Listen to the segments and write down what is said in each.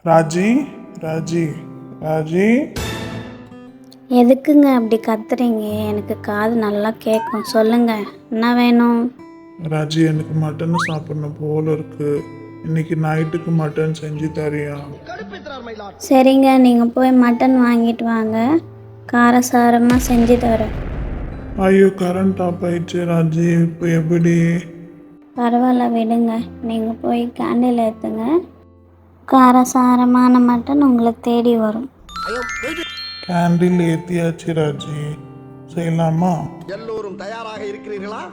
ராஜி ராஜி ராஜி எதுக்குங்க அப்படி கத்துறீங்க? எனக்கு காது நல்லா கேட்கும். சொல்லுங்க, என்ன வேணும்? ராஜி, எனக்கு மட்டன் சாப்பிடணும் போல இருக்கு. இன்னைக்கு நைட்டுக்கு மட்டன் செஞ்சு தரியா? சரிங்க, நீங்கள் போய் மட்டன் வாங்கிட்டு வாங்க, காரசாரமாக செஞ்சு தரேன். ஐயோ, கரண்ட் ஆஃப் ஆயிடுச்சு ராஜி, இப்போ எப்படி? பரவாயில்ல விடுங்க, நீங்கள் போய் கேண்டில் ஏற்றுங்க, காரசாரமான மட்டன் உங்களுக்கு தேடி வரும். கேண்டில் ஏற்றியாச்சு ராஜி, செய்யலாமா? எல்லோரும் தயாராக இருக்கிறீர்களா?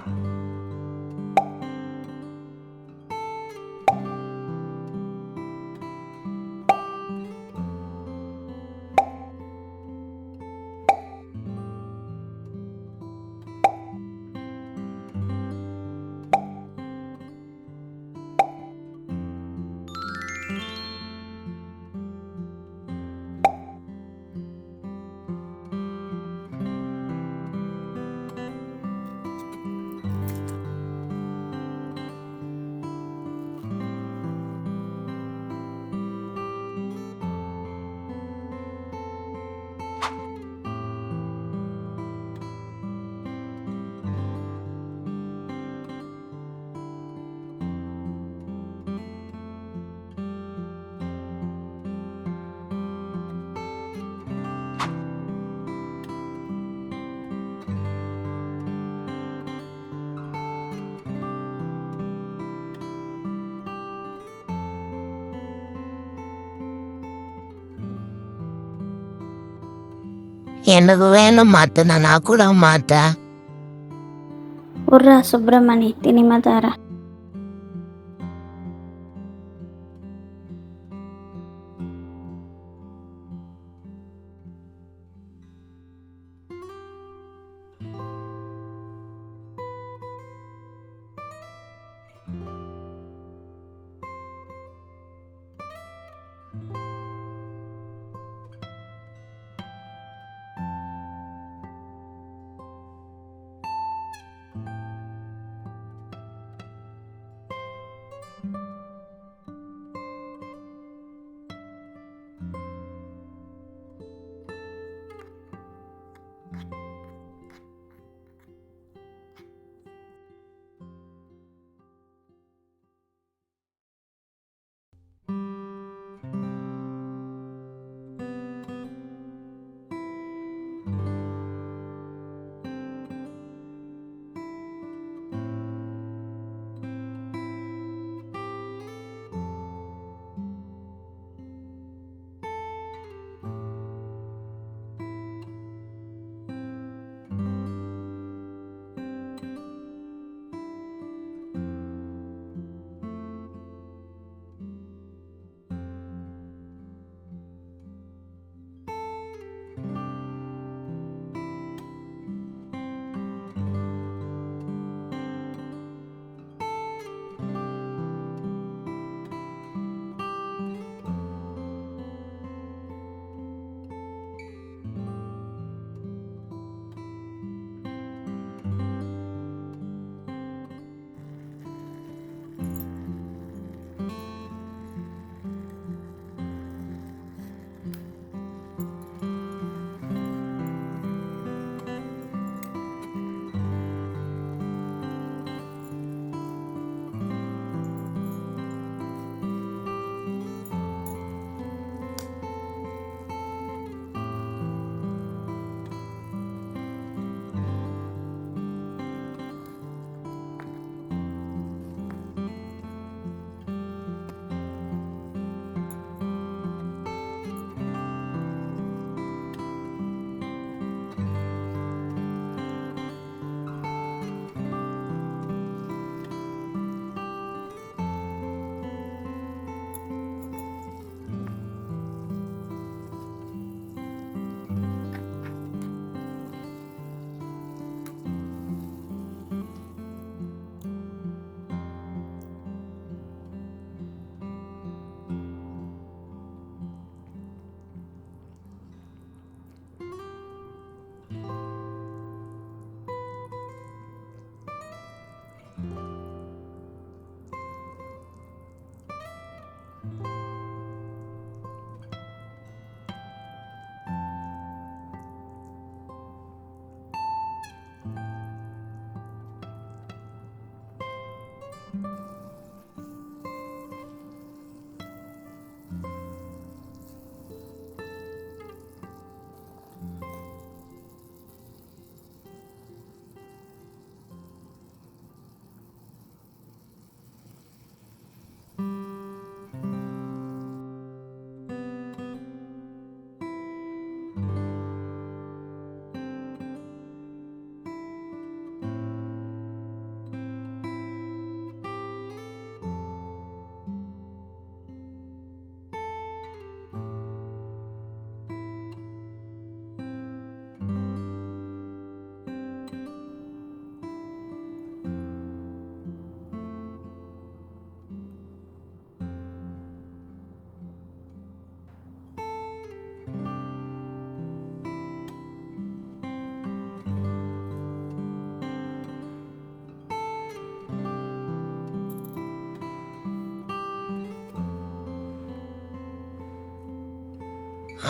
எனக்கு வேணும் மட்டன், நான் கூட மாட்டேன். உர்ரா சுப்பிரமணி, தினிமா தர.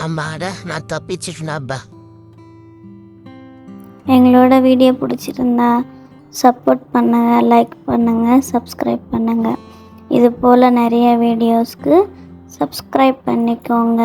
ஆமாடா நான் தப்பிச்சிட்டேனாப்பா. எங்களோட வீடியோ பிடிச்சிருந்தா சப்போர்ட் பண்ணுங்கள், லைக் பண்ணுங்கள், சப்ஸ்கிரைப் பண்ணுங்கள். இது போல் நிறைய வீடியோஸ்க்கு சப்ஸ்கிரைப் பண்ணிக்கோங்க.